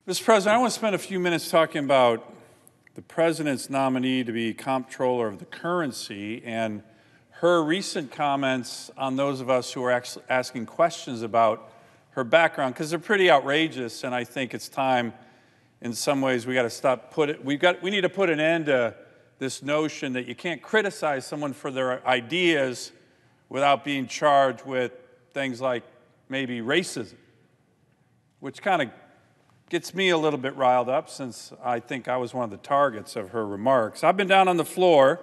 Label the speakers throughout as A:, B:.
A: Mr. President, I want to spend a few minutes talking about the President's nominee to be comptroller of the currency and her recent comments on those of us who are actually asking questions about her background, because they're pretty outrageous, and I think it's time, in some ways, we got to stop. We need to put an end to this notion that you can't criticize someone for their ideas without being charged with things like maybe racism, which kind of gets me a little bit riled up since I think I was one of the targets of her remarks. I've been down on the floor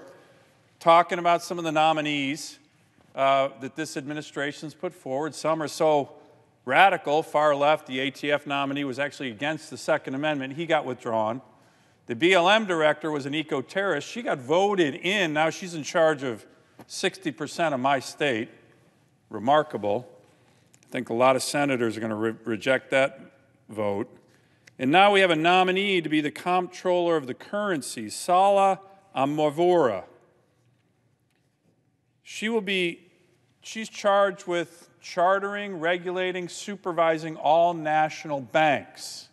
A: talking about some of the nominees that this administration's put forward. Some are so radical, far left. The ATF nominee was actually against the Second Amendment. He got withdrawn. The BLM director was an eco-terrorist. She got voted in. Now she's in charge of 60% of my state. Remarkable. I think a lot of senators are going to reject that vote. And now we have a nominee to be the comptroller of the currency, Sala Amavora. She's charged with chartering, regulating, supervising all national banks.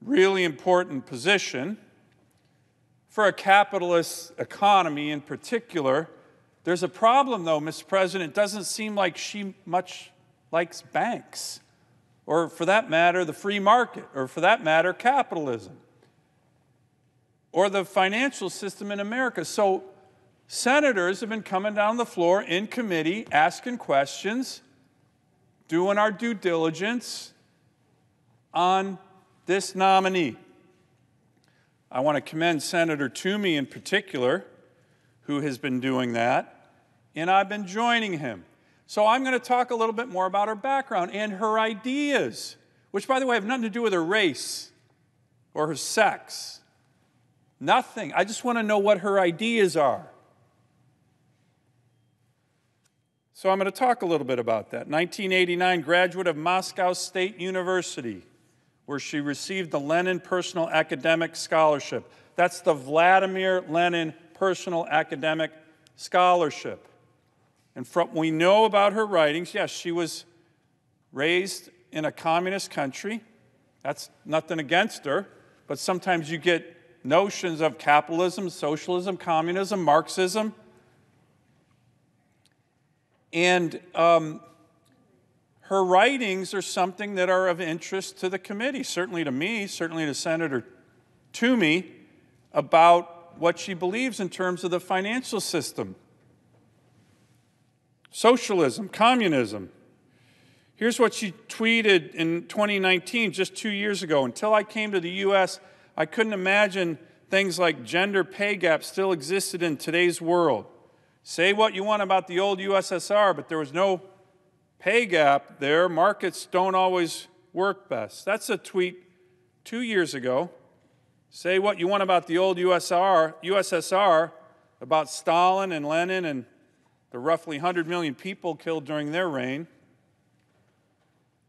A: Really important position. For a capitalist economy in particular, there's a problem, though, Mr. President. It doesn't seem like she much likes banks, or for that matter, the free market, or for that matter, capitalism, or the financial system in America. So senators have been coming down the floor in committee, asking questions, doing our due diligence on this nominee. I want to commend Senator Toomey in particular, who has been doing that, and I've been joining him. So I'm going to talk a little bit more about her background and her ideas, which, by the way, have nothing to do with her race or her sex. Nothing. I just want to know what her ideas are. So I'm going to talk a little bit about that. 1989, graduate of Moscow State University, where she received the Lenin Personal Academic Scholarship. That's the Vladimir Lenin Personal Academic Scholarship. And from what we know about her writings, yes, she was raised in a communist country. That's nothing against her, but sometimes you get notions of capitalism, socialism, communism, Marxism. And her writings are something that are of interest to the committee, certainly to me, certainly to Senator Toomey, about what she believes in terms of the financial system. Socialism, communism. Here's what she tweeted in 2019, just 2 years ago. Until I came to the U.S., I couldn't imagine things like gender pay gap still existed in today's world. Say what you want about the old USSR, but there was no pay gap there. Markets don't always work best. That's a tweet 2 years ago. Say what you want about the old USSR, about Stalin and Lenin and the roughly 100 million people killed during their reign.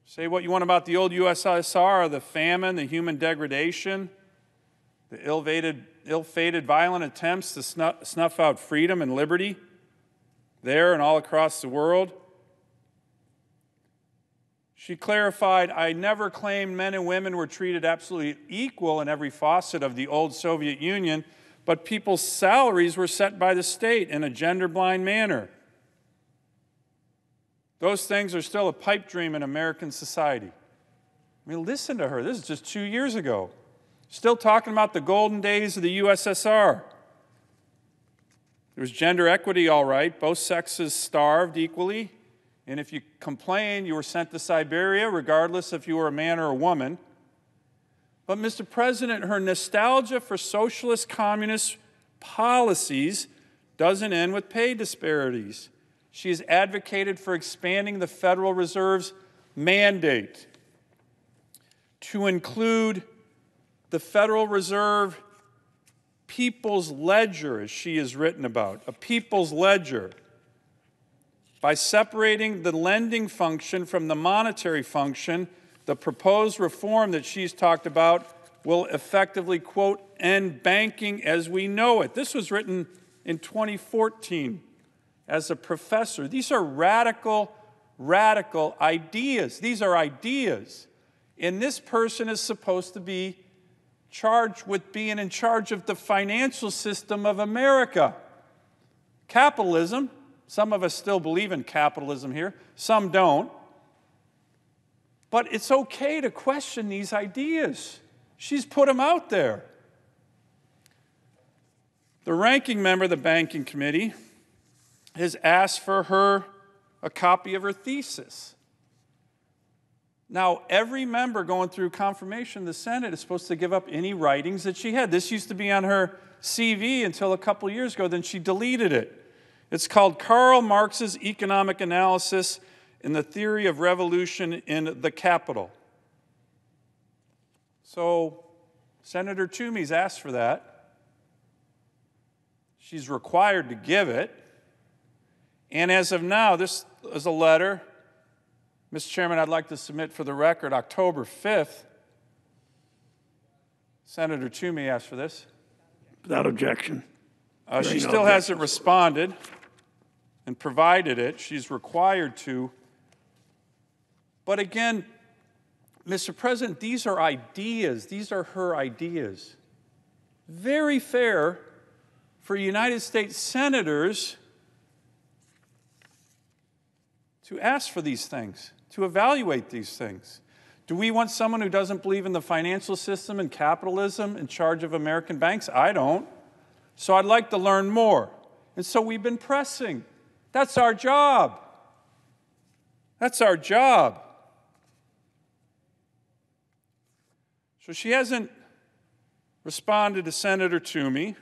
A: Say what you want about the old USSR, the famine, the human degradation, the ill-fated violent attempts to snuff out freedom and liberty there and all across the world. She clarified, I never claimed men and women were treated absolutely equal in every facet of the old Soviet Union, but people's salaries were set by the state in a gender-blind manner. Those things are still a pipe dream in American society. I mean, listen to her. This is just 2 years ago. Still talking about the golden days of the USSR. There was gender equity, all right. Both sexes starved equally. And if you complained, you were sent to Siberia, regardless if you were a man or a woman. But, Mr. President, her nostalgia for socialist communist policies doesn't end with pay disparities. She has advocated for expanding the Federal Reserve's mandate to include the Federal Reserve People's Ledger, as she has written about, a people's ledger, by separating the lending function from the monetary function. The proposed reform that she's talked about will effectively, quote, end banking as we know it. This was written in 2014 as a professor. These are radical ideas. These are ideas. And this person is supposed to be charged with being in charge of the financial system of America. Capitalism, some of us still believe in capitalism here, some don't. But it's okay to question these ideas. She's put them out there. The ranking member of the Banking Committee has asked for her a copy of her thesis. Now, every member going through confirmation of the Senate is supposed to give up any writings that she had. This used to be on her CV until a couple years ago, then she deleted it. It's called Karl Marx's Economic Analysis in the Theory of Revolution in the Capital. So, Senator Toomey's asked for that. She's required to give it. And as of now, this is a letter, Mr. Chairman, I'd like to submit for the record, October 5th. Senator Toomey asked for this.
B: Without objection.
A: She still hasn't responded and provided it. She's required to. But again, Mr. President, these are ideas. These are her ideas. Very fair for United States senators to ask for these things, to evaluate these things. Do we want someone who doesn't believe in the financial system and capitalism in charge of American banks? I don't. So I'd like to learn more. And so we've been pressing. That's our job. That's our job. So she hasn't responded to Senator Toomey.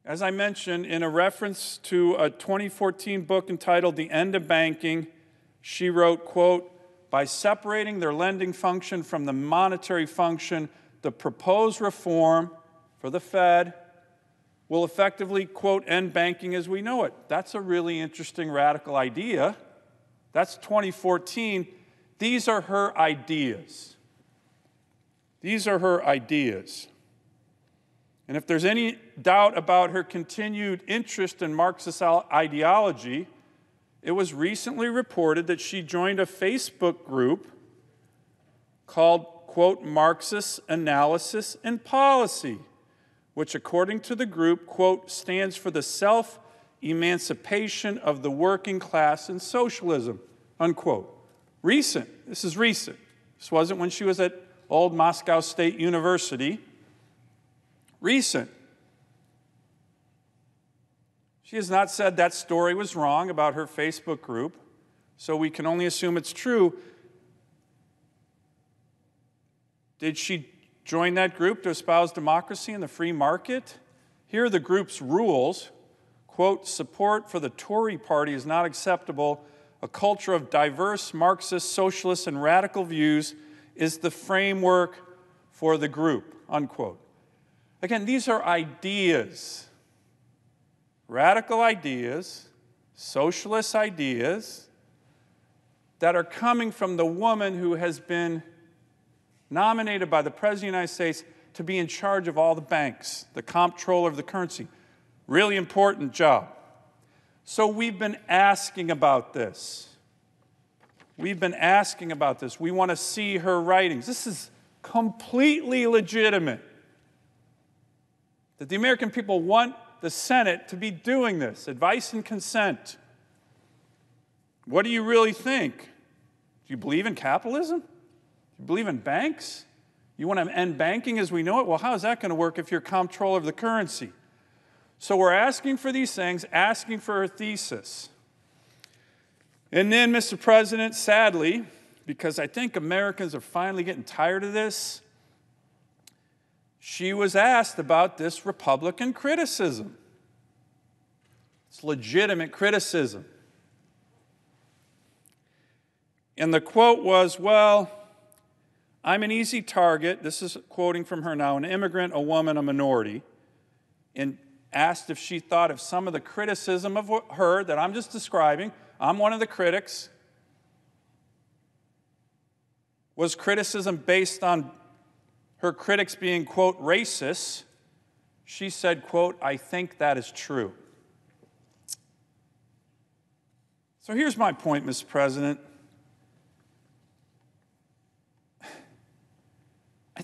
A: As I mentioned, in a reference to a 2014 book entitled The End of Banking, she wrote, quote, by separating their lending function from the monetary function, the proposed reform for the Fed will effectively, quote, end banking as we know it. That's a really interesting radical idea. That's 2014. These are her ideas. These are her ideas. And if there's any doubt about her continued interest in Marxist ideology, it was recently reported that she joined a Facebook group called, quote, Marxist Analysis and Policy, which according to the group, quote, stands for the self-emancipation of the working class and socialism, unquote. Recent. This is recent. This wasn't when she was at old Moscow State University. Recent. She has not said that story was wrong about her Facebook group, so we can only assume it's true. Did she join that group to espouse democracy and the free market? Here are the group's rules. Quote, support for the Tory party is not acceptable. A culture of diverse Marxist, socialist, and radical views is the framework for the group, unquote. Again, these are ideas, radical ideas, socialist ideas that are coming from the woman who has been nominated by the President of the United States to be in charge of all the banks, the comptroller of the currency. Really important job. So we've been asking about this. We've been asking about this. We want to see her writings. This is completely legitimate. That the American people want the Senate to be doing this, advice and consent. What do you really think? Do you believe in capitalism? Do you believe in banks? You want to end banking as we know it? Well, how is that going to work if you're comptroller of the currency? So we're asking for these things, asking for her thesis. And then, Mr. President, sadly, because I think Americans are finally getting tired of this, she was asked about this Republican criticism. It's legitimate criticism. And the quote was, well, I'm an easy target. This is quoting from her now, an immigrant, a woman, a minority. And asked if she thought of some of the criticism of her that I'm just describing. I'm one of the critics. Was criticism based on her critics being, quote, racist? She said, quote, I think that is true. So here's my point, Mr. President.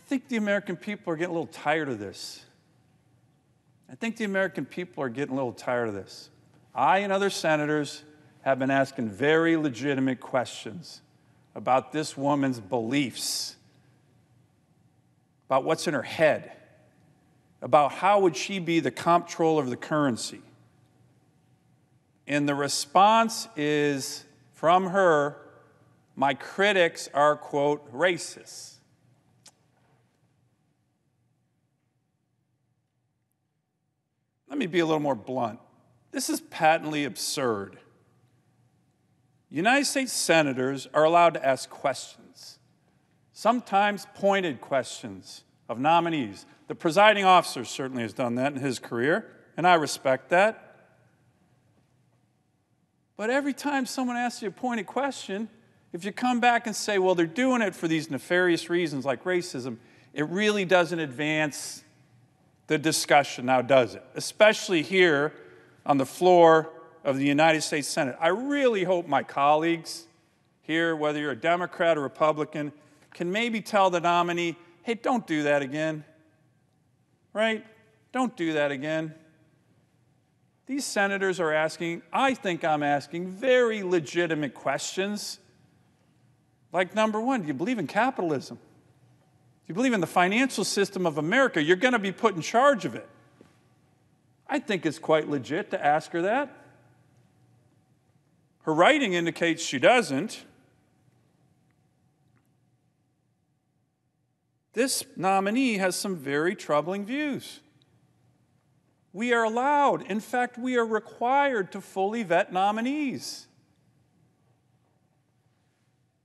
A: think the American people are getting a little tired of this. I think the American people are getting a little tired of this. I and other senators have been asking very legitimate questions about this woman's beliefs, about what's in her head, about how would she be the comptroller of the currency. And the response is from her, my critics are, quote, racist. Let me be a little more blunt. This is patently absurd. United States senators are allowed to ask questions, sometimes pointed questions of nominees. The presiding officer certainly has done that in his career, and I respect that. But every time someone asks you a pointed question, if you come back and say, well, they're doing it for these nefarious reasons like racism, it really doesn't advance the discussion now, does it? Especially here on the floor of the United States Senate. I really hope my colleagues here, whether you're a Democrat or Republican, can maybe tell the nominee, hey, don't do that again, right? Don't do that again. These senators are asking, I think I'm asking, very legitimate questions. Like, number one, do you believe in capitalism? Do you believe in the financial system of America? You're going to be put in charge of it. I think it's quite legit to ask her that. Her writing indicates she doesn't. This nominee has some very troubling views. We are allowed, in fact, we are required to fully vet nominees.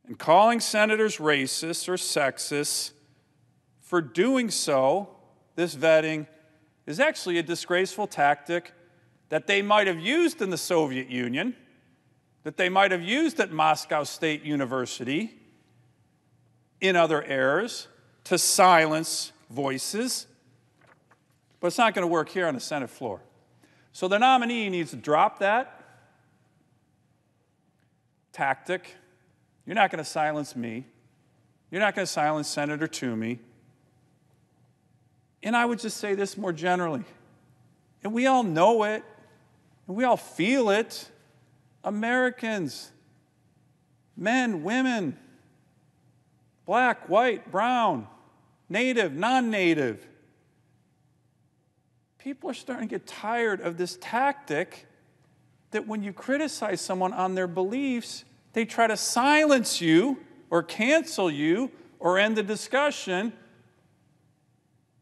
A: And calling senators racist or sexist for doing so, this vetting, is actually a disgraceful tactic that they might have used in the Soviet Union, that they might have used at Moscow State University in other eras to silence voices. But it's not going to work here on the Senate floor. So the nominee needs to drop that tactic. You're not going to silence me. You're not going to silence Senator Toomey. And I would just say this more generally, and we all know it, and we all feel it. Americans, men, women, black, white, brown, native, non-native, people are starting to get tired of this tactic that when you criticize someone on their beliefs, they try to silence you or cancel you or end the discussion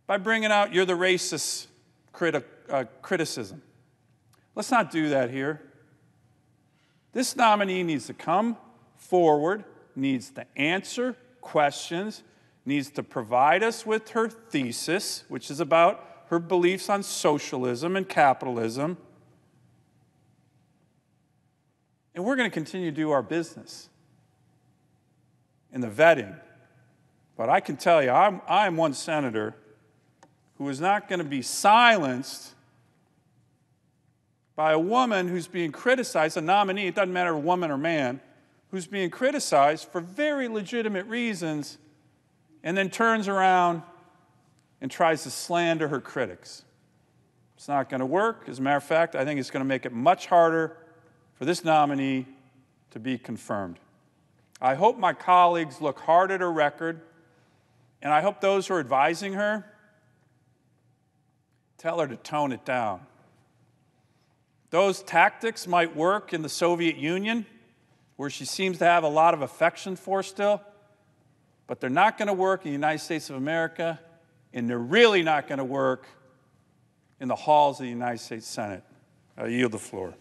A: by bringing out you're the racist criticism. Let's not do that here. This nominee needs to come forward, needs to answer questions, needs to provide us with her thesis, which is about her beliefs on socialism and capitalism. And we're going to continue to do our business in the vetting. But I can tell you, I'm one senator who is not going to be silenced by a woman who's being criticized, a nominee, it doesn't matter woman or man, who's being criticized for very legitimate reasons and then turns around and tries to slander her critics. It's not going to work. As a matter of fact, I think it's going to make it much harder for this nominee to be confirmed. I hope my colleagues look hard at her record, and I hope those who are advising her tell her to tone it down. Those tactics might work in the Soviet Union, where she seems to have a lot of affection for still, but they're not going to work in the United States of America, and they're really not going to work in the halls of the United States Senate. I yield the floor.